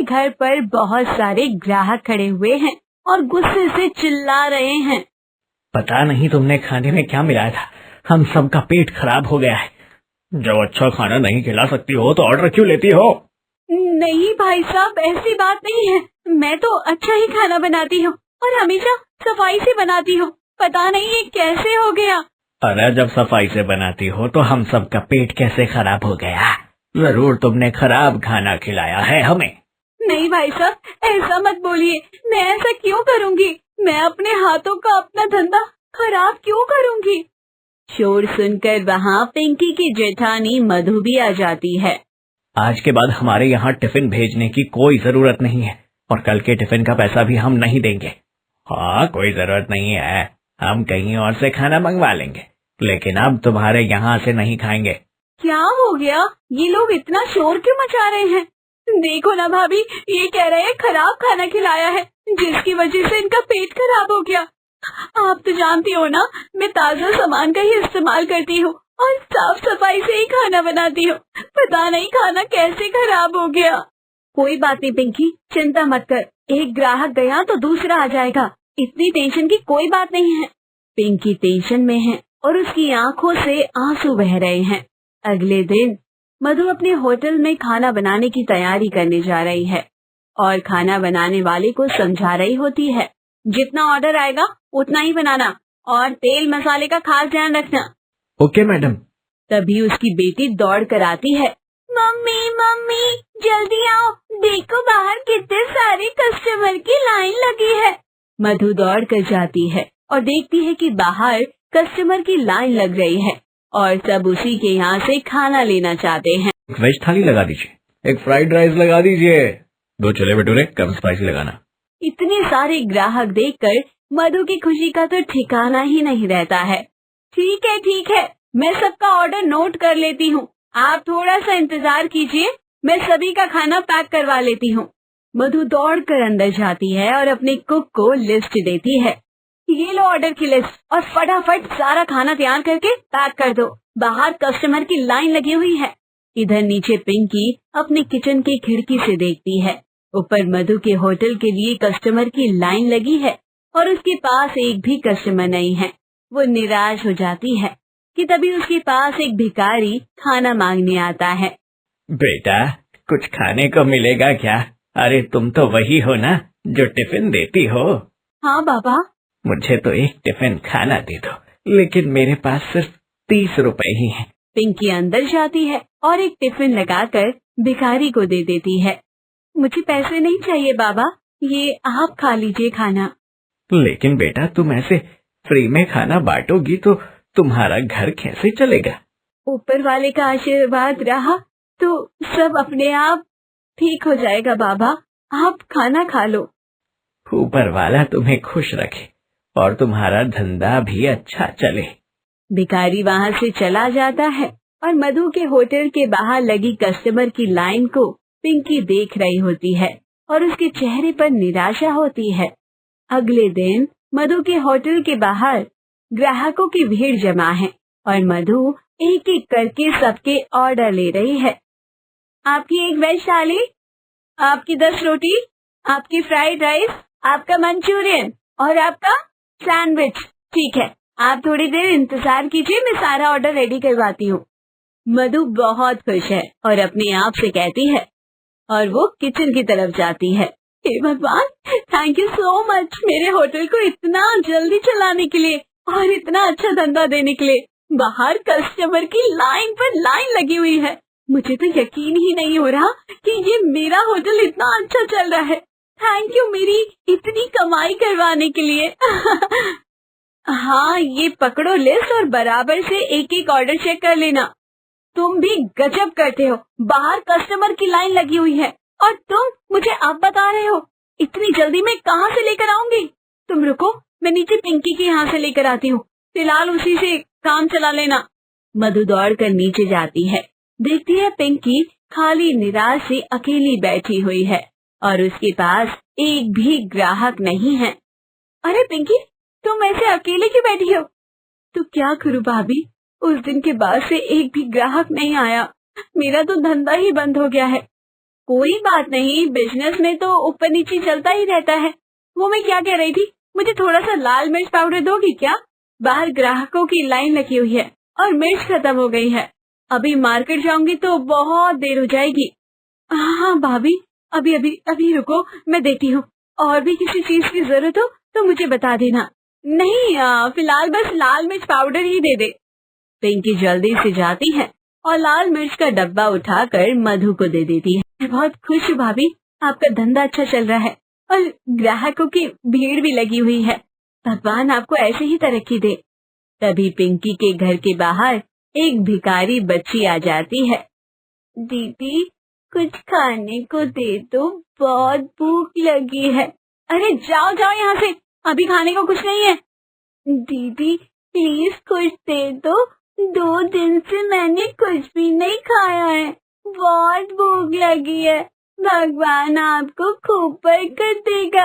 के घर पर बहुत सारे ग्राहक खड़े हुए हैं और गुस्से से चिल्ला रहे हैं। पता नहीं तुमने खाने में क्या मिलाया था, हम सबका पेट खराब हो गया है। जब अच्छा खाना नहीं खिला सकती हो तो ऑर्डर क्यों लेती हो? नहीं भाई साहब, ऐसी बात नहीं है। मैं तो अच्छा ही खाना बनाती हूँ और हमेशा सफाई से बनाती हूँ। पता नहीं ये कैसे हो गया। अरे जब सफाई से बनाती हो तो हम सबका पेट कैसे खराब हो गया? जरूर तुमने खराब खाना खिलाया है हमें। नहीं भाई साहब, ऐसा मत बोलिए। मैं ऐसा क्यों करूँगी? मैं अपने हाथों का अपना धंधा खराब क्यों करूँगी? शोर सुनकर वहाँ पिंकी की जेठानी मधु भी आ जाती है। आज के बाद हमारे यहाँ टिफिन भेजने की कोई जरूरत नहीं है और कल के टिफिन का पैसा भी हम नहीं देंगे। हाँ, कोई जरूरत नहीं है, हम कहीं और से खाना मंगवा लेंगे, लेकिन अब तुम्हारे यहाँ से नहीं खाएंगे। क्या हो गया? ये लोग इतना शोर क्यों मचा रहे हैं? देखो ना भाभी, ये कह रहे हैं खराब खाना खिलाया है जिसकी वजह से इनका पेट खराब हो गया। आप तो जानती हो ना, मैं ताजा सामान का ही इस्तेमाल करती हूँ और साफ सफाई से ही खाना बनाती हूँ। पता नहीं खाना कैसे खराब हो गया। कोई बात नहीं पिंकी, चिंता मत कर। एक ग्राहक गया तो दूसरा आ जाएगा। इतनी टेंशन की कोई बात नहीं है। पिंकी टेंशन में है और उसकी आंखों से आंसू बह रहे हैं। अगले दिन मधु अपने होटल में खाना बनाने की तैयारी करने जा रही है और खाना बनाने वाले को समझा रही होती है, जितना ऑर्डर आएगा उतना ही बनाना और तेल मसाले का खास ध्यान रखना। Okay madam. तभी उसकी बेटी दौड़ कर आती है। मम्मी मम्मी जल्दी आओ, देखो बाहर कितने सारे कस्टमर की लाइन लगी है। मधु दौड़ कर जाती है और देखती है कि बाहर कस्टमर की लाइन लग रही है और सब उसी के यहाँ से खाना लेना चाहते हैं। एक वेज थाली लगा दीजिए, एक फ्राइड राइस लगा दीजिए, 2 छोले भटूरे कम स्पाइसी लगाना। इतने सारे ग्राहक देखकर मधु की खुशी का तो ठिकाना ही नहीं रहता है। ठीक है, मैं सबका ऑर्डर नोट कर लेती हूँ। आप थोड़ा सा इंतजार कीजिए, मैं सभी का खाना पैक करवा लेती हूँ। मधु दौड़कर अंदर जाती है और अपने कुक को लिस्ट देती है। ये लो ऑर्डर की लिस्ट और फटाफट सारा खाना तैयार करके पैक कर दो। बाहर कस्टमर की लाइन लगी हुई है। इधर नीचे पिंकी अपने किचन की खिड़की से देखती है। ऊपर मधु के होटल के लिए कस्टमर की लाइन लगी है और उसके पास एक भी कस्टमर नहीं है। वो निराश हो जाती है कि तभी उसके पास एक भिखारी खाना मांगने आता है। बेटा, कुछ खाने को मिलेगा क्या? अरे तुम तो वही हो ना जो टिफिन देती हो? हाँ बाबा। मुझे तो एक टिफिन खाना दे दो, लेकिन मेरे पास सिर्फ 30 रुपए ही हैं। पिंकी अंदर जाती है और एक टिफिन लगाकर भिखारी को दे देती है। मुझे पैसे नहीं चाहिए बाबा, ये आप खा लीजिए खाना। लेकिन बेटा, तुम ऐसे फ्री में खाना बांटोगी तो तुम्हारा घर कैसे चलेगा? ऊपर वाले का आशीर्वाद रहा तो सब अपने आप ठीक हो जाएगा बाबा, आप खाना खा लो। ऊपर वाला तुम्हें खुश रखे और तुम्हारा धंधा भी अच्छा चले। भिखारी वहाँ से चला जाता है और मधु के होटल के बाहर लगी कस्टमर की लाइन को पिंकी देख रही होती है और उसके चेहरे पर निराशा होती है। अगले दिन मधु के होटल के बाहर ग्राहकों की भीड़ जमा है और मधु एक एक करके सबके ऑर्डर ले रही है। आपकी एक वेज थाली, आपकी 10 रोटी, आपकी फ्राइड राइस, आपका मंचूरियन और आपका सैंडविच। ठीक है, आप थोड़ी देर इंतजार कीजिए, मैं सारा ऑर्डर रेडी करवाती हूँ। मधु बहुत खुश है और अपने आप से कहती है और वो किचन की तरफ जाती है। हे भगवान, थैंक यू सो मच मेरे होटल को इतना जल्दी चलाने के लिए और इतना अच्छा धंधा देने के लिए। बाहर कस्टमर की लाइन पर लाइन लगी हुई है। मुझे तो यकीन ही नहीं हो रहा कि ये मेरा होटल इतना अच्छा चल रहा है। थैंक यू मेरी इतनी कमाई करवाने के लिए। हाँ, ये पकड़ो लिस्ट और बराबर से एक एक ऑर्डर चेक कर लेना। तुम भी गजब करते हो, बाहर कस्टमर की लाइन लगी हुई है और तुम मुझे अब बता रहे हो। इतनी जल्दी मैं कहाँ से लेकर आऊंगी? तुम रुको, मैं नीचे पिंकी के यहाँ से लेकर आती हूँ, फिलहाल उसी से काम चला लेना। मधु दौड़ कर नीचे जाती है, देखती है पिंकी खाली निराश से अकेली बैठी हुई है और उसके पास एक भी ग्राहक नहीं है। अरे पिंकी, तुम ऐसे अकेले क्यों बैठी हो? तो क्या करूँ भाभी, उस दिन के बाद से एक भी ग्राहक नहीं आया। मेरा तो धंधा ही बंद हो गया है। कोई बात नहीं, बिजनेस में तो ऊपर नीचे चलता ही रहता है। वो मैं क्या कह रही थी, मुझे थोड़ा सा लाल मिर्च पाउडर दोगी क्या? बाहर ग्राहकों की लाइन लगी हुई है और मिर्च खत्म हो गई है। अभी मार्केट जाऊंगी तो बहुत देर हो जाएगी। हाँ भाभी, अभी अभी अभी रुको, मैं देती हूँ। और भी किसी चीज की जरूरत हो तो मुझे बता देना। नहीं, फिलहाल बस लाल मिर्च पाउडर ही दे दे। पिंकी जल्दी से जाती है और लाल मिर्च का डब्बा उठाकर मधु को दे देती है। मैं बहुत खुश हूँ भाभी, आपका धंधा अच्छा चल रहा है और ग्राहकों की भीड़ भी लगी हुई है। भगवान आपको ऐसे ही तरक्की दे। तभी पिंकी के घर के बाहर एक भिखारी बच्ची आ जाती है। दीदी, कुछ खाने को दे दो, बहुत भूख लगी है। अरे जाओ जाओ यहाँ से, अभी खाने को कुछ नहीं है। दीदी प्लीज कुछ दे दो, 2 दिन से मैंने कुछ भी नहीं खाया है, बहुत भूख लगी है। भगवान आपको खूब बरकत देगा।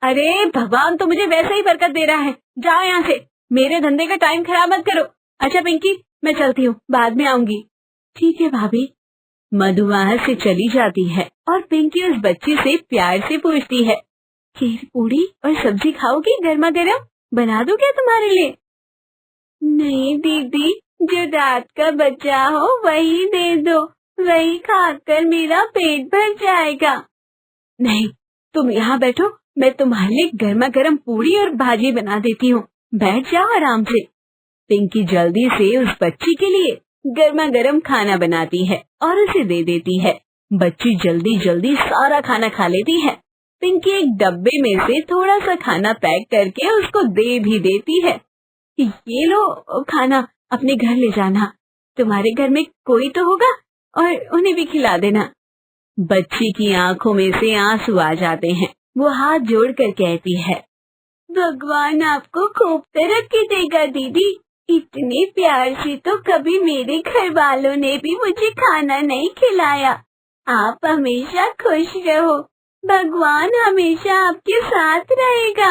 अरे भगवान तो मुझे वैसे ही बरकत दे रहा है, जाओ यहाँ से, मेरे धंधे का टाइम खराब मत करो। अच्छा पिंकी, मैं चलती हूँ, बाद में आऊंगी। ठीक है भाभी। मधु वहाँ से चली जाती है और पिंकी उस बच्ची से प्यार से पूछती है, खीर पूरी और सब्जी खाओगी गर्मा गर्म? बना दूं क्या तुम्हारे लिए? नहीं दीदी, जो रात का बचा हो वही दे दो, वही खाकर मेरा पेट भर जाएगा। नहीं, तुम यहाँ बैठो, मैं तुम्हारे लिए गर्मा गर्म पूरी और भाजी बना देती हूँ, बैठ जाओ आराम से। पिंकी जल्दी से उस बच्ची के लिए गर्मा गर्म खाना बनाती है और उसे दे देती है। बच्ची जल्दी जल्दी सारा खाना खा लेती है। पिंकी एक डब्बे में से थोड़ा सा खाना पैक करके उसको दे भी देती है। ये लो खाना, अपने घर ले जाना, तुम्हारे घर में कोई तो होगा और उन्हें भी खिला देना। बच्ची की आंखों में से आंसू आ जाते हैं। वो हाथ जोड़कर कहती है, भगवान आपको खूब तरक्की देगा दीदी, इतने प्यार से तो कभी मेरे घर वालों ने भी मुझे खाना नहीं खिलाया। आप हमेशा खुश रहो, भगवान हमेशा आपके साथ रहेगा।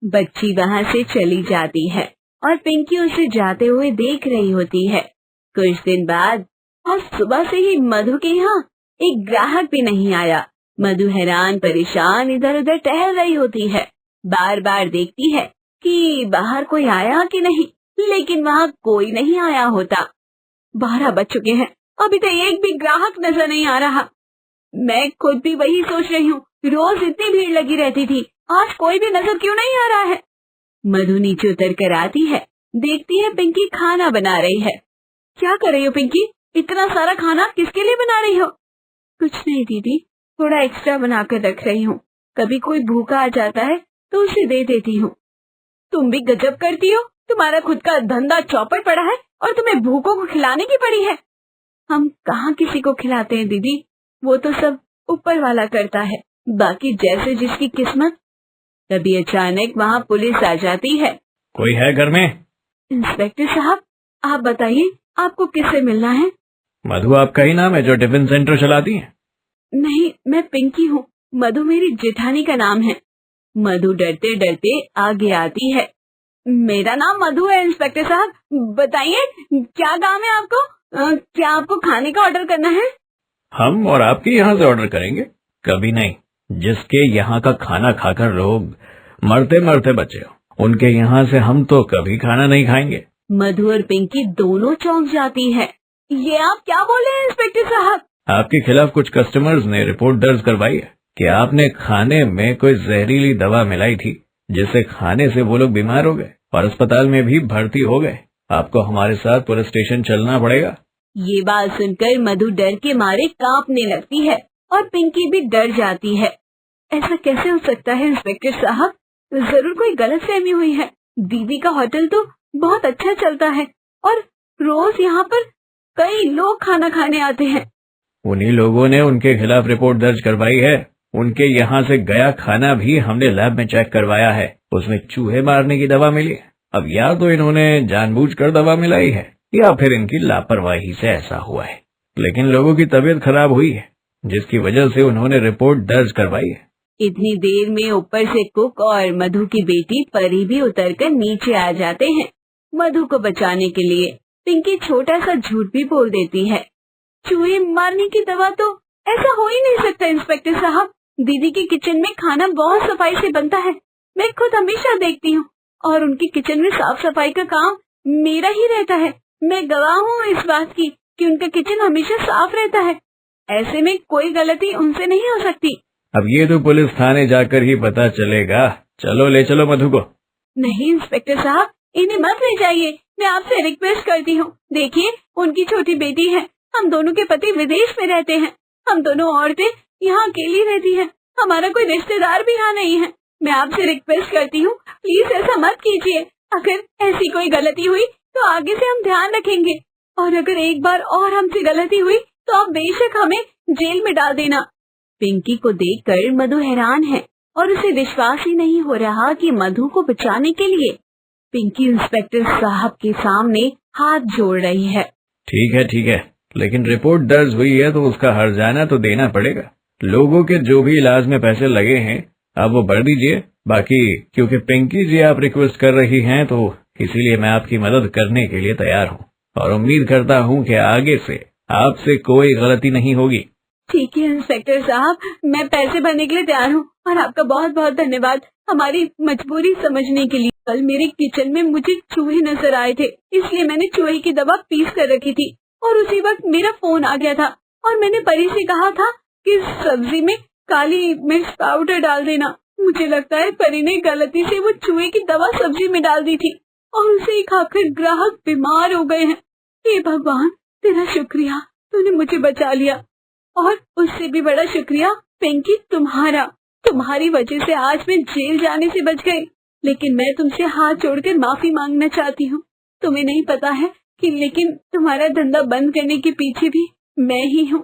बच्ची वहाँ से चली जाती है और पिंकी उसे जाते हुए देख रही होती है। कुछ दिन बाद और सुबह से ही मधु के यहाँ एक ग्राहक भी नहीं आया। मधु हैरान परेशान इधर उधर टहल रही होती है, बार बार देखती है कि बाहर कोई आया कि नहीं, लेकिन वहाँ कोई नहीं आया होता। 12 बज चुके हैं, अभी तो एक भी ग्राहक नजर नहीं आ रहा। मैं खुद भी वही सोच रही हूँ, रोज इतनी भीड़ लगी रहती थी, आज कोई भी नजर क्यों नहीं आ रहा है। मधु नीचे उतर कर आती है, देखती है पिंकी खाना बना रही है। क्या कर रही हो पिंकी, इतना सारा खाना किसके लिए बना रही हो? कुछ नहीं दीदी, थोड़ा एक्स्ट्रा बना कर रख रही हूँ, कभी कोई भूखा आ जाता है तो उसे दे देती हूँ। तुम भी गजब करती हो, तुम्हारा खुद का धंधा चौपट पड़ा है और तुम्हें भूखों को खिलाने की पड़ी है। हम कहाँ किसी को खिलाते हैं दीदी, वो तो सब ऊपर वाला करता है, बाकी जैसे जिसकी किस्मत। तभी अचानक वहाँ पुलिस आ जाती है। कोई है घर में? इंस्पेक्टर साहब, आप बताइए, आपको किससे मिलना है? मधु आपका ही नाम है जो टिफिन सेंटर चलाती है? नहीं, मैं पिंकी हूँ, मधु मेरी जेठानी का नाम है। मधु डरते डरते आगे आती है। मेरा नाम मधु है इंस्पेक्टर साहब, बताइए क्या काम है आपको? क्या आपको खाने का ऑर्डर करना है? हम और आपके यहाँ से ऑर्डर करेंगे? कभी नहीं, जिसके यहाँ का खाना खाकर लोग मरते मरते बचे हो, उनके यहाँ से हम तो कभी खाना नहीं खाएंगे। मधु और पिंकी दोनों चौंक जाती है। ये आप क्या बोले हैं इंस्पेक्टर साहब? आपके खिलाफ कुछ कस्टमर्स ने रिपोर्ट दर्ज करवाई है कि आपने खाने में कोई जहरीली दवा मिलाई थी, जिसे खाने से वो लोग बीमार हो गए और अस्पताल में भी भर्ती हो गए। आपको हमारे साथ पुलिस स्टेशन चलना पड़ेगा। ये बात सुनकर मधु डर के मारे कांपने लगती है और पिंकी भी डर जाती है। ऐसा कैसे हो सकता है इंस्पेक्टर साहब, जरूर कोई गलतफहमी हुई है। दीदी का होटल तो बहुत अच्छा चलता है और रोज यहाँ पर कई लोग खाना खाने आते हैं। उन्हीं लोगों ने उनके खिलाफ रिपोर्ट दर्ज करवाई है। उनके यहाँ से गया खाना भी हमने लैब में चेक करवाया है, उसमें चूहे मारने की दवा मिली है। अब या तो इन्होंने जानबूझकर दवा मिलाई है या फिर इनकी लापरवाही से ऐसा हुआ है, लेकिन लोगों की तबीयत खराब हुई है जिसकी वजह से उन्होंने रिपोर्ट दर्ज करवाई है। इतनी देर में ऊपर से कुक और मधु की बेटी परी भी उतरकर नीचे आ जाते हैं। मधु को बचाने के लिए पिंकी छोटा सा झूठ भी बोल देती है। चूहे मारने की दवा तो ऐसा हो ही नहीं सकता इंस्पेक्टर साहब। दीदी के किचन में खाना बहुत सफाई से बनता है, मैं खुद हमेशा देखती हूँ, और उनके किचन में साफ सफाई का काम मेरा ही रहता है। मैं गवाह हूँ इस बात की कि उनका किचन हमेशा साफ रहता है। ऐसे में कोई गलती उनसे नहीं हो सकती। अब ये तो पुलिस थाने जाकर ही पता चलेगा। चलो ले चलो मधु को। नहीं इंस्पेक्टर साहब, इन्हें मत ले जाइए, मैं आपसे रिक्वेस्ट करती हूँ। देखिए, उनकी छोटी बेटी है, हम दोनों के पति विदेश में रहते हैं, हम दोनों औरतें यहाँ अकेली रहती हैं, हमारा कोई रिश्तेदार भी यहाँ नहीं है। मैं आपसे रिक्वेस्ट करती हूँ, प्लीज ऐसा मत कीजिए। अगर ऐसी कोई गलती हुई तो आगे से हम ध्यान रखेंगे, और अगर एक बार और हमसे गलती हुई तो आप बेशक हमें जेल में डाल देना। पिंकी को देखकर मधु हैरान है और उसे विश्वास ही नहीं हो रहा कि मधु को बचाने के लिए पिंकी इंस्पेक्टर साहब के सामने हाथ जोड़ रही है। ठीक है, लेकिन रिपोर्ट दर्ज हुई है तो उसका हर्जाना तो देना पड़ेगा। लोगों के जो भी इलाज में पैसे लगे हैं आप वो भर दीजिए। बाकी क्योंकि पिंकी जी आप रिक्वेस्ट कर रही हैं तो इसीलिए मैं आपकी मदद करने के लिए तैयार हूँ, और उम्मीद करता हूँ कि आगे से आपसे कोई गलती नहीं होगी। ठीक है इंस्पेक्टर साहब, मैं पैसे भरने के लिए तैयार हूँ, और आपका बहुत बहुत धन्यवाद हमारी मजबूरी समझने के लिए। कल मेरे किचन में मुझे चूहे नजर आए थे, इसलिए मैंने चूहे की दवा पीस कर रखी थी, और उसी वक्त मेरा फोन आ गया था, और मैंने परी से कहा था कि सब्जी में काली मिर्च पाउडर डाल देना। मुझे लगता है परी ने गलती से वो चूहे की दवा सब्जी में डाल दी थी, और उसे ही खाकर ग्राहक बीमार हो गए हैं। हे भगवान, तेरा शुक्रिया, तूने मुझे बचा लिया, और उससे भी बड़ा शुक्रिया पिंकी तुम्हारी वजह से आज मैं जेल जाने से बच गई। लेकिन मैं तुमसे हाथ जोड़कर माफी मांगना चाहती हूँ। तुम्हें नहीं पता है कि लेकिन तुम्हारा धंधा बंद करने के पीछे भी मैं ही हूँ।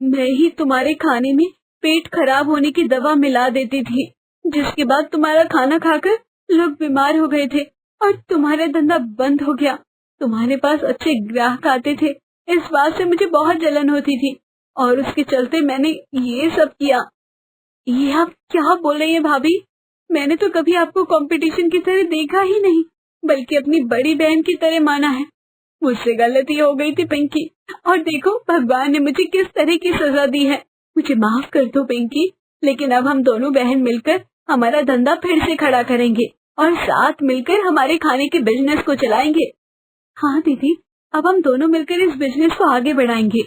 मैं ही तुम्हारे खाने में पेट खराब होने की दवा मिला देती थी, जिसके बाद तुम्हारा खाना खाकर लोग बीमार हो गए थे और तुम्हारा धंधा बंद हो गया। तुम्हारे पास अच्छे ग्राहक आते थे, इस बात से मुझे बहुत जलन होती थी, और उसके चलते मैंने ये सब किया। ये आप क्या बोल रही हैं भाभी? मैंने तो कभी आपको कंपटीशन की तरह देखा ही नहीं, बल्कि अपनी बड़ी बहन की तरह माना है। मुझसे गलती हो गई थी पिंकी, और देखो भगवान ने मुझे किस तरह की सजा दी है। मुझे माफ कर दो पिंकी, लेकिन अब हम दोनों बहन मिलकर हमारा धंधा फिर से खड़ा करेंगे और साथ मिलकर हमारे खाने के बिजनेस को चलाएंगे। हाँ दीदी, अब हम दोनों मिलकर इस बिजनेस को आगे बढ़ाएंगे।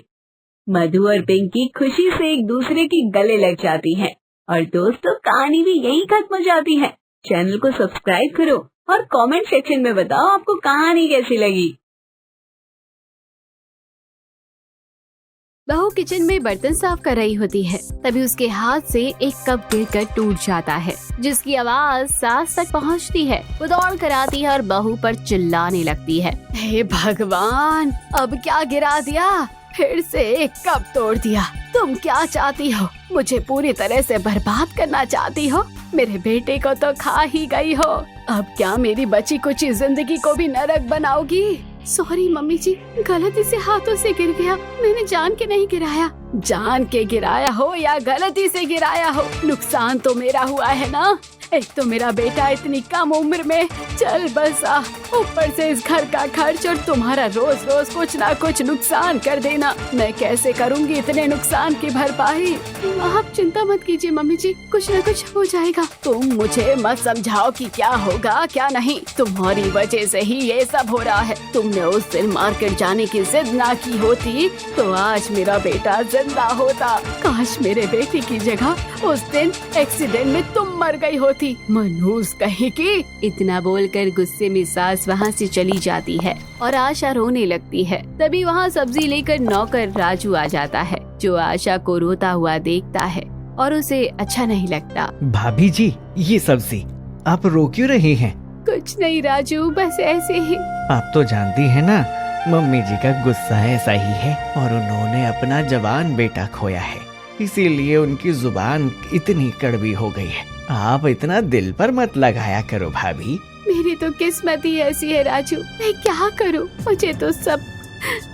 मधु और पिंकी खुशी से एक दूसरे के गले लग जाती हैं। और दोस्तों, कहानी भी यही खत्म हो जाती है। चैनल को सब्सक्राइब करो और कमेंट सेक्शन में बताओ आपको कहानी कैसी लगी। बहू किचन में बर्तन साफ कर रही होती है, तभी उसके हाथ से एक कप गिरकर टूट जाता है, जिसकी आवाज सास तक पहुंचती है। वो दौड़ कर आती है और बहू पर चिल्लाने लगती है, हे भगवान, अब क्या गिरा दिया, फिर से एक कप तोड़ दिया। तुम क्या चाहती हो? मुझे पूरी तरह से बर्बाद करना चाहती हो? मेरे बेटे को तो खा ही गई हो, अब क्या मेरी बची कुछ जिंदगी को भी नरक बनाओगी? सॉरी मम्मी जी, गलती से हाथों से गिर गया, मैंने जान के नहीं गिराया। जान के गिराया हो या गलती से गिराया हो, नुकसान तो मेरा हुआ है ना। एक तो मेरा बेटा इतनी कम उम्र में चल बसा, ऊपर से इस घर का खर्च और तुम्हारा रोज रोज कुछ ना कुछ नुकसान कर देना। मैं कैसे करूंगी इतने नुकसान की भरपाई? आप चिंता मत कीजिए मम्मी जी, कुछ न कुछ हो जाएगा। तुम मुझे मत समझाओ कि क्या होगा क्या नहीं, तुम्हारी वजह से ही ये सब हो रहा है। तुमने उस दिन मार्केट जाने की जिद ना की होती तो आज मेरा बेटा जिंदा होता। काश मेरे बेटे की जगह उस दिन एक्सीडेंट में तुम मर गई होती, मनहूस कहीं की। इतना बोलकर गुस्से में सास वहाँ से चली जाती है और आशा रोने लगती है। तभी वहाँ सब्जी लेकर नौकर राजू आ जाता है, जो आशा को रोता हुआ देखता है और उसे अच्छा नहीं लगता। भाभी जी, ये सब्जी आप रो क्यों रही हैं? कुछ नहीं राजू, बस ऐसे ही। आप तो जानती हैं ना, मम्मी जी का गुस्सा ऐसा ही है, और उन्होंने अपना जवान बेटा खोया है, इसीलिए उनकी जुबान इतनी कड़वी हो गई है। आप इतना दिल पर मत लगाया करो भाभी। मेरी तो किस्मत ही ऐसी है राजू, मैं क्या करूं? मुझे तो सब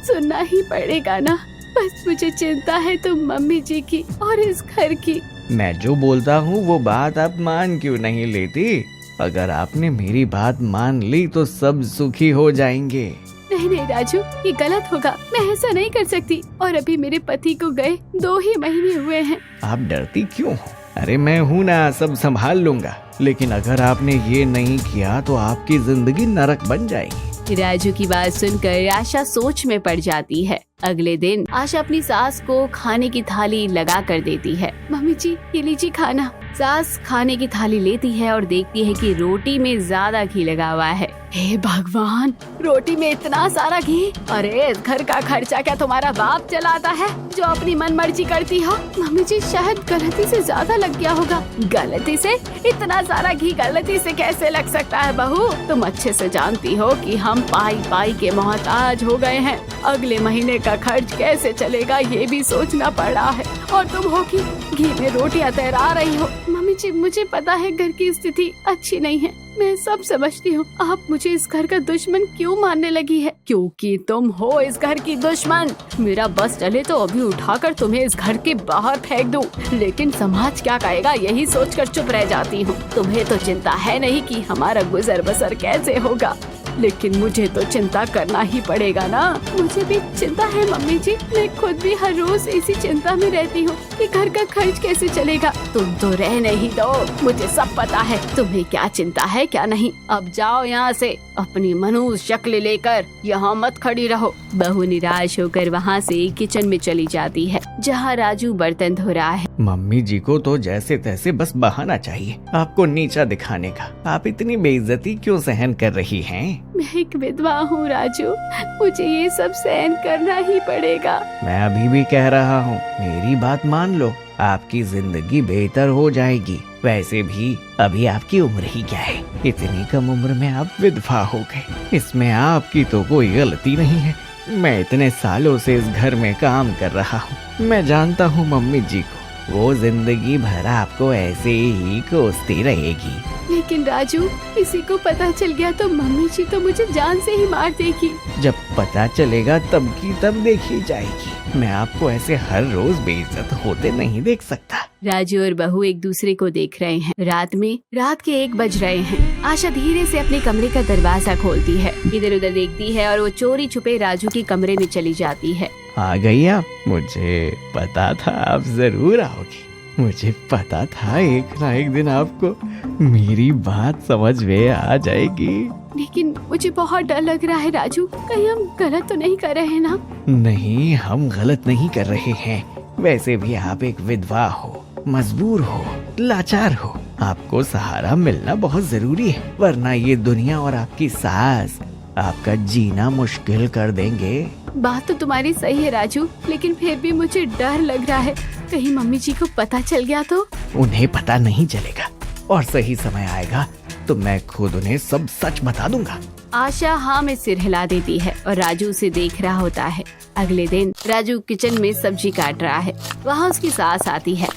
सुनना ही पड़ेगा ना। बस मुझे चिंता है तो मम्मी जी की और इस घर की। मैं जो बोलता हूँ वो बात आप मान क्यों नहीं लेती? अगर आपने मेरी बात मान ली तो सब सुखी हो जाएंगे। नहीं नहीं राजू, ये गलत होगा, मैं ऐसा नहीं कर सकती। और अभी मेरे पति को गए 2 ही महीने हुए हैं। आप डरती क्यों हो? अरे मैं हूँ ना, सब संभाल लूंगा। लेकिन अगर आपने ये नहीं किया तो आपकी जिंदगी नरक बन जाएगी। राजू की बात सुनकर आशा सोच में पड़ जाती है। अगले दिन आशा अपनी सास को खाने की थाली लगा कर देती है। मम्मी जी, ये लीजिए खाना। सास खाने की थाली लेती है और देखती है कि रोटी में ज्यादा घी लगा हुआ है। हे भगवान, रोटी में इतना सारा घी! अरे घर का खर्चा क्या तुम्हारा बाप चलाता है जो अपनी मन मर्जी करती हो? मम्मी जी, शायद गलती से ज्यादा लग गया होगा। गलती से? इतना सारा घी गलती से कैसे लग सकता है बहू? तुम अच्छे से जानती हो कि हम पाई पाई के मोहताज हो गए हैं। अगले महीने का खर्च कैसे चलेगा ये भी सोचना पड़ रहा है, और तुम हो कि घी में रोटियां तैरा रही हो। मम्मी जी, मुझे पता है घर की स्थिति अच्छी नहीं है, मैं सब समझती हूँ। आप मुझे इस घर का दुश्मन क्यों मानने लगी है? क्योंकि तुम हो इस घर की दुश्मन। मेरा बस चले तो अभी उठाकर तुम्हें इस घर के बाहर फेंक दूं, लेकिन समाज क्या कहेगा यही सोचकर चुप रह जाती हूँ। तुम्हें तो चिंता है नहीं कि हमारा गुजर बसर कैसे होगा, लेकिन मुझे तो चिंता करना ही पड़ेगा ना। मुझे भी चिंता है मम्मी जी, मैं खुद भी हर रोज इसी चिंता में रहती हूँ कि घर का खर्च कैसे चलेगा। तुम तो रहने ही दो, मुझे सब पता है तुम्हें क्या चिंता है क्या नहीं। अब जाओ यहाँ से, अपनी मनुष्य शक्ल लेकर यहाँ मत खड़ी रहो। बहू निराश होकर वहाँ से किचन में चली जाती है जहाँ राजू बर्तन धो रहा है। मम्मी जी को तो जैसे तैसे बस बहाना चाहिए आपको नीचा दिखाने का। आप इतनी बेइज्जती क्यों सहन कर रही हैं? मैं एक विधवा हूँ राजू, मुझे ये सब सहन करना ही पड़ेगा। मैं अभी भी कह रहा हूँ, मेरी बात मान लो, आपकी जिंदगी बेहतर हो जाएगी। वैसे भी अभी आपकी उम्र ही क्या है, इतनी कम उम्र में आप विधवा हो गए, इसमें आपकी तो कोई गलती नहीं है। मैं इतने सालों से इस घर में काम कर रहा हूँ, मैं जानता हूँ मम्मी जी को, वो जिंदगी भर आपको ऐसे ही कोसती रहेगी। लेकिन राजू, किसी को पता चल गया तो मम्मी जी तो मुझे जान से ही मार देगी। जब पता चलेगा तब की तब देखी जाएगी। मैं आपको ऐसे हर रोज बेइज्जत होते नहीं देख सकता। राजू और बहू एक दूसरे को देख रहे हैं। रात के 1 बज रहे हैं। आशा धीरे से अपने कमरे का दरवाजा खोलती है, इधर उधर देखती है और वो चोरी छुपे राजू के कमरे में चली जाती है। आ गई आप? मुझे पता था आप जरूर आओगी। मुझे पता था एक ना एक दिन आपको मेरी बात समझ में आ जाएगी। लेकिन मुझे बहुत डर लग रहा है राजू, कहीं हम गलत तो नहीं कर रहे हैं ना? नहीं, हम गलत नहीं कर रहे हैं। वैसे भी आप एक विधवा हो, मजबूर हो, लाचार हो, आपको सहारा मिलना बहुत जरूरी है, वरना ये दुनिया और आपकी सास आपका जीना मुश्किल कर देंगे। बात तो तुम्हारी सही है राजू, लेकिन फिर भी मुझे डर लग रहा है, कहीं मम्मी जी को पता चल गया तो? उन्हें पता नहीं चलेगा, और सही समय आएगा तो मैं खुद उन्हें सब सच बता दूंगा। आशा हाँ में सिर हिला देती है और राजू उसे देख रहा होता है। अगले दिन राजू किचन में सब्जी काट रहा है, वहाँ उसकी सास आती है।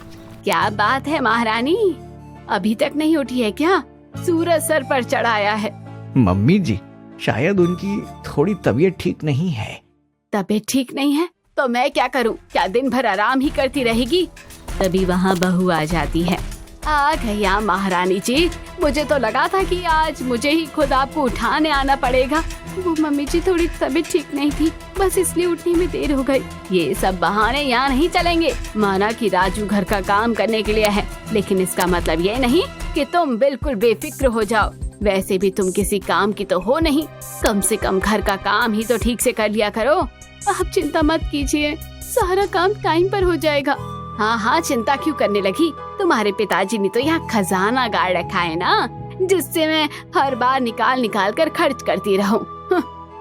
क्या बात है महारानी, अभी तक नहीं उठी है क्या? सूरज सर पर चढ़ाया है। मम्मी जी, शायद उनकी थोड़ी तबीयत ठीक नहीं है। तबीयत ठीक नहीं है तो मैं क्या करूं? क्या दिन भर आराम ही करती रहेगी? तभी वहाँ बहू आ जाती है। आ गया महारानी जी, मुझे तो लगा था कि आज मुझे ही खुद आपको उठाने आना पड़ेगा। वो मम्मी जी थोड़ी तबीयत ठीक नहीं थी, बस इसलिए उठने में देर हो गई। ये सब बहाने यहाँ नहीं चलेंगे। माना कि राजू घर का काम करने के लिए है, लेकिन इसका मतलब ये नहीं कि तुम बिल्कुल बेफिक्र हो जाओ। वैसे भी तुम किसी काम की तो हो नहीं, कम से कम घर का काम ही तो ठीक से कर लिया करो। आप चिंता मत कीजिए, सारा काम टाइम पर हो जाएगा। हाँ, चिंता क्यों करने लगी? तुम्हारे पिताजी ने तो यहाँ खजाना गाड़ रखा है ना, जिससे मैं हर बार निकाल कर खर्च करती रहूं।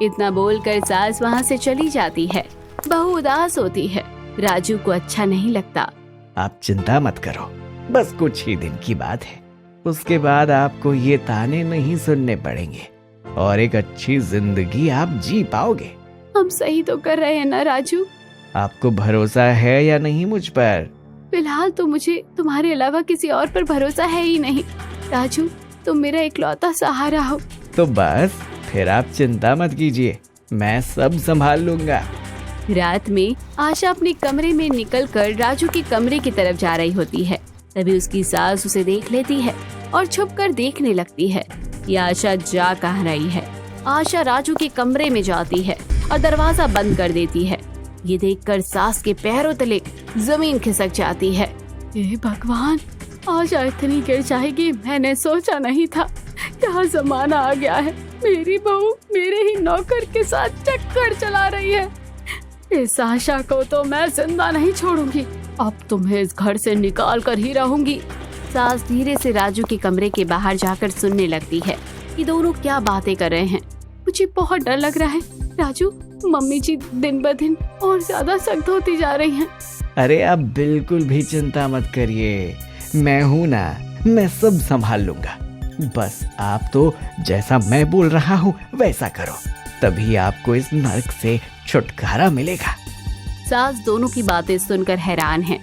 इतना बोलकर सास वहाँ से चली जाती है। बहू उदास होती है, राजू को अच्छा नहीं लगता। आप चिंता मत करो, बस कुछ ही दिन की बात है, उसके बाद आपको ये ताने नहीं सुनने पड़ेंगे और एक अच्छी जिंदगी आप जी पाओगे। हम सही तो कर रहे हैं ना राजू? आपको भरोसा है या नहीं मुझ पर? फिलहाल तो मुझे तुम्हारे अलावा किसी और पर भरोसा है ही नहीं। राजू, तुम मेरा इकलौता सहारा हो। तो बस फिर आप चिंता मत कीजिए, मैं सब संभाल लूंगा। रात में आशा अपने कमरे में निकलकर राजू के कमरे की तरफ जा रही होती है। तभी उसकी सास उसे देख लेती है और छुपकर देखने लगती है। ये आशा जा कहाँ रही है? आशा राजू के कमरे में जाती है और दरवाजा बंद कर देती है। ये देखकर सास के पैरों तले जमीन खिसक जाती है। हे भगवान, आशा इतनी गिर जाएगी मैंने सोचा नहीं था। क्या जमाना आ गया है, मेरी बहू मेरे ही नौकर के साथ चक्कर चला रही है। इस आशा को तो मैं जिंदा नहीं छोड़ूंगी, अब तुम्हें इस घर से निकाल कर ही रहूंगी। सास धीरे से राजू के कमरे के बाहर जाकर सुनने लगती है कि दोनों क्या बातें कर रहे हैं। मुझे बहुत डर लग रहा है राजू, मम्मी जी दिन ब दिन और ज्यादा सख्त होती जा रही हैं। अरे आप बिल्कुल भी चिंता मत करिए, मैं हूँ ना, मैं सब संभाल लूंगा। बस आप तो जैसा मैं बोल रहा हूँ वैसा करो, तभी आपको इस नर्क से छुटकारा मिलेगा। सास दोनों की बातें सुनकर हैरान है।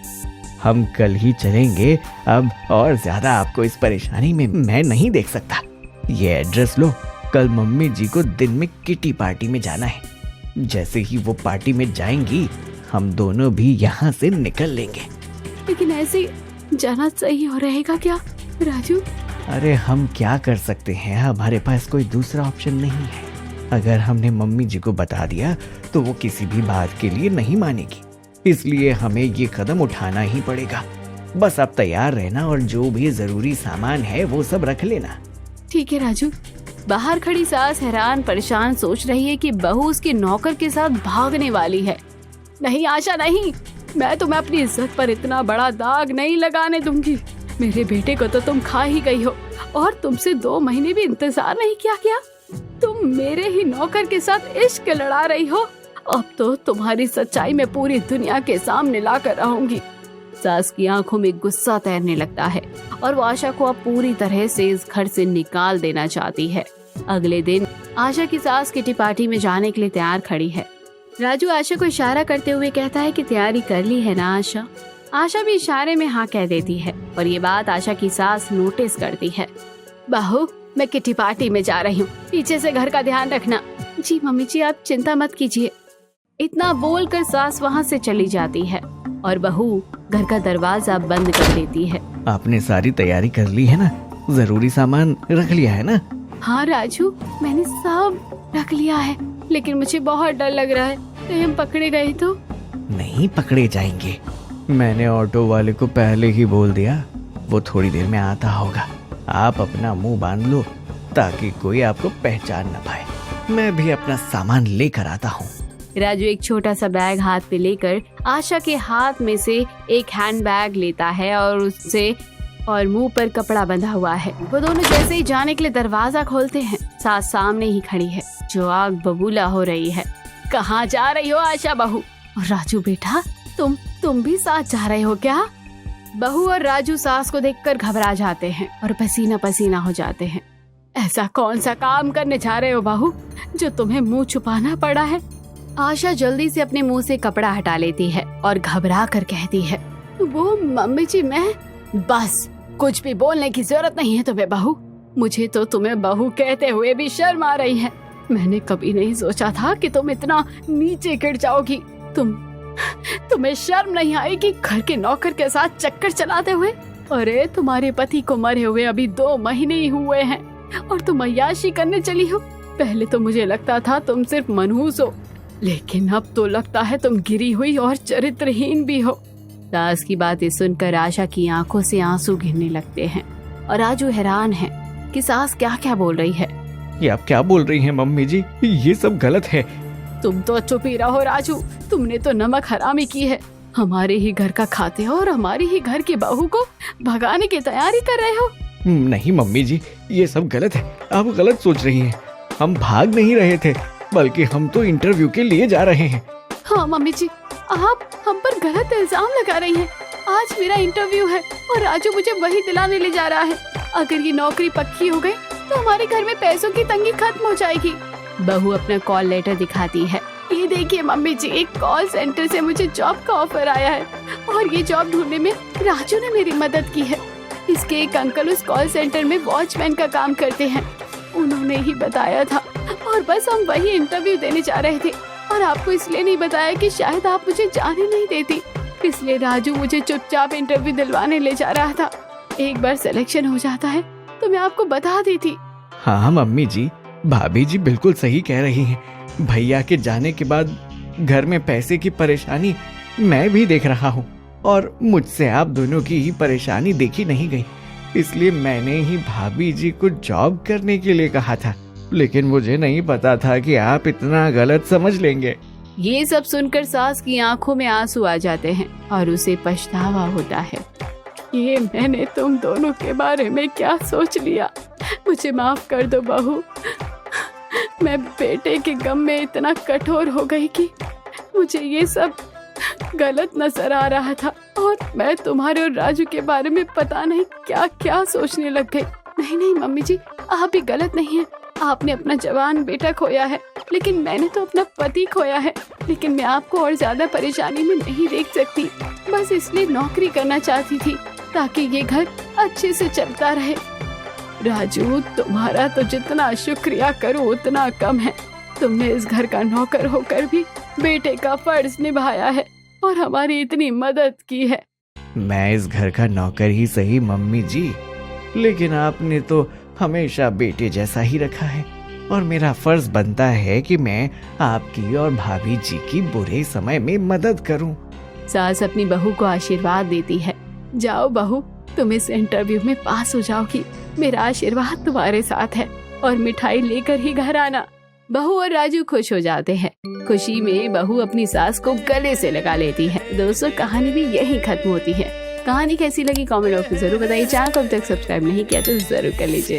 हम कल ही चलेंगे अब, और ज्यादा आपको इस परेशानी में मैं नहीं देख सकता। ये एड्रेस लो, कल मम्मी जी को दिन में किटी पार्टी में जाना है। जैसे ही वो पार्टी में जाएंगी हम दोनों भी यहाँ से निकल लेंगे। लेकिन ऐसे जाना सही हो रहेगा क्या राजू? अरे हम क्या कर सकते हैं, हमारे पास कोई दूसरा ऑप्शन नहीं है। अगर हमने मम्मी जी को बता दिया तो वो किसी भी बात के लिए नहीं मानेगी, इसलिए हमें ये कदम उठाना ही पड़ेगा। बस आप तैयार रहना और जो भी जरूरी सामान है वो सब रख लेना। ठीक है राजू। बाहर खड़ी सास हैरान परेशान सोच रही है कि बहू उसके नौकर के साथ भागने वाली है। नहीं आशा नहीं, मैं तुम्हें अपनी इज्जत पर इतना बड़ा दाग नहीं लगाने दूंगी। मेरे बेटे को तो तुम खा ही गई हो और तुमसे 2 महीने भी इंतजार नहीं किया। तुम मेरे ही नौकर के साथ इश्क लड़ा रही हो। अब तो तुम्हारी सच्चाई में पूरी दुनिया के सामने लाकर रहूंगी। सास की आंखों में गुस्सा तैरने लगता है और वो आशा को अब पूरी तरह से इस घर से निकाल देना चाहती है। अगले दिन आशा की सास किटी पार्टी में जाने के लिए तैयार खड़ी है। राजू आशा को इशारा करते हुए कहता है कि तैयारी कर ली है ना आशा? आशा भी इशारे में हाँ कह देती है और ये बात आशा की सास नोटिस करती है। बहू, मैं किटी पार्टी में जा रही हूँ, पीछे से घर का ध्यान रखना। जी मम्मी जी, आप चिंता मत कीजिए। इतना बोलकर सास वहाँ से चली जाती है और बहू घर का दरवाजा बंद कर देती है। आपने सारी तैयारी कर ली है ना? जरूरी सामान रख लिया है ना? हाँ राजू, मैंने सब रख लिया है, लेकिन मुझे बहुत डर लग रहा है कहीं हम पकड़े गए तो। नहीं पकड़े जाएंगे, मैंने ऑटो वाले को पहले ही बोल दिया, वो थोड़ी देर में आता होगा। आप अपना मुंह बांध लो ताकि कोई आपको पहचान न पाए। मैं भी अपना सामान लेकर आता हूँ। राजू एक छोटा सा बैग हाथ पे लेकर आशा के हाथ में से एक हैंड बैग लेता है और मुंह पर कपड़ा बंधा हुआ है। वो दोनों जैसे ही जाने के लिए दरवाजा खोलते हैं, सास सामने ही खड़ी है जो आग बबूला हो रही है। कहाँ जा रही हो आशा बहू? और राजू बेटा, तुम भी साथ जा रहे हो क्या? बहू और राजू सास को देखकर घबरा जाते हैं और पसीना पसीना हो जाते हैं। ऐसा कौन सा काम करने जा रहे हो बहू जो तुम्हें मुंह छुपाना पड़ा है? आशा जल्दी से अपने मुंह से कपड़ा हटा लेती है और घबरा कर कहती है, वो मम्मी जी मैं। बस कुछ भी बोलने की जरूरत नहीं है तुम्हें बहू। मुझे तो तुम्हें बहू कहते हुए भी शर्म आ रही है। मैंने कभी नहीं सोचा था कि तुम इतना नीचे गिर जाओगी। तुम्हें शर्म नहीं आई कि घर के नौकर के साथ चक्कर चलाते हुए? अरे तुम्हारे पति को मरे हुए अभी 2 महीने ही हुए हैं और तुम अय्याशी करने चली हो। पहले तो मुझे लगता था तुम सिर्फ मनहूस हो, लेकिन अब तो लगता है तुम गिरी हुई और चरित्रहीन भी हो। सास की बातें सुनकर आशा की आंखों से आंसू गिरने लगते हैं और राजू हैरान है कि सास क्या क्या बोल रही है। ये आप क्या बोल रही हैं मम्मी जी? ये सब गलत है। तुम तो चुप ही रहो राजू, तुमने तो नमक हरामी की है। हमारे ही घर का खाते हो और हमारी ही घर की बहू को भगाने की तैयारी कर रहे हो। नहीं मम्मी जी, ये सब गलत है, आप गलत सोच रही हैं। हम भाग नहीं रहे थे, बल्कि हम तो इंटरव्यू के लिए जा रहे हैं। हाँ मम्मी जी, आप हम पर गलत इल्जाम लगा रही हैं। आज मेरा इंटरव्यू है और राजू मुझे वही दिलाने ले जा रहा है। अगर ये नौकरी पक्की हो गई तो हमारे घर में पैसों की तंगी खत्म हो जाएगी। बहू अपना कॉल लेटर दिखाती है। ये देखिए मम्मी जी, एक कॉल सेंटर से मुझे जॉब का ऑफर आया है और ये जॉब ढूंढने में राजू ने मेरी मदद की है। इसके एक अंकल उस कॉल सेंटर में वॉचमैन का काम करते हैं, उन्होंने ही बताया था और बस हम वही इंटरव्यू देने जा रहे थे। और आपको इसलिए नहीं बताया कि शायद आप मुझे जाने नहीं देती, इसलिए राजू मुझे चुपचाप इंटरव्यू दिलवाने ले जा रहा था। एक बार सिलेक्शन हो जाता है तो मैं आपको बता देती। हाँ मम्मी जी, भाभी जी बिल्कुल सही कह रही हैं। भैया के जाने के बाद घर में पैसे की परेशानी मैं भी देख रहा हूँ और मुझसे आप दोनों की ही परेशानी देखी नहीं गई, इसलिए मैंने ही भाभी जी को जॉब करने के लिए कहा था, लेकिन मुझे नहीं पता था कि आप इतना गलत समझ लेंगे। ये सब सुनकर सास की आंखों में आंसू आ जाते हैं और उसे पछतावा होता है। ये मैंने तुम दोनों के बारे में क्या सोच लिया, मुझे माफ कर दो बहू। मैं बेटे के गम में इतना कठोर हो गई कि मुझे ये सब गलत नजर आ रहा था और मैं तुम्हारे और राजू के बारे में पता नहीं क्या क्या सोचने लग गई। नहीं नहीं मम्मी जी, आप भी गलत नहीं हैं। आपने अपना जवान बेटा खोया है, लेकिन मैंने तो अपना पति खोया है। लेकिन मैं आपको और ज्यादा परेशानी में नहीं देख सकती, बस इसलिए नौकरी करना चाहती थी ताकि ये घर अच्छे से चलता रहे। राजू, तुम्हारा तो जितना शुक्रिया करो उतना कम है। तुमने इस घर का नौकर होकर भी बेटे का फर्ज निभाया है और हमारी इतनी मदद की है। मैं इस घर का नौकर ही सही मम्मी जी, लेकिन आपने तो हमेशा बेटे जैसा ही रखा है और मेरा फर्ज बनता है कि मैं आपकी और भाभी जी की बुरे समय में मदद करूं। सास अपनी बहू को आशीर्वाद देती है। जाओ बहू, तुम इस इंटरव्यू में पास हो जाओगी। मेरा आशीर्वाद तुम्हारे साथ है और मिठाई लेकर ही घर आना। बहू और राजू खुश हो जाते हैं। खुशी में बहू अपनी सास को गले से लगा लेती है। दोस्तों, कहानी भी यही खत्म होती है। कहानी कैसी लगी कमेंट बॉक्स में जरूर बताइए। चैनल को अभी तक सब्सक्राइब नहीं किया तो जरूर कर लीजिए।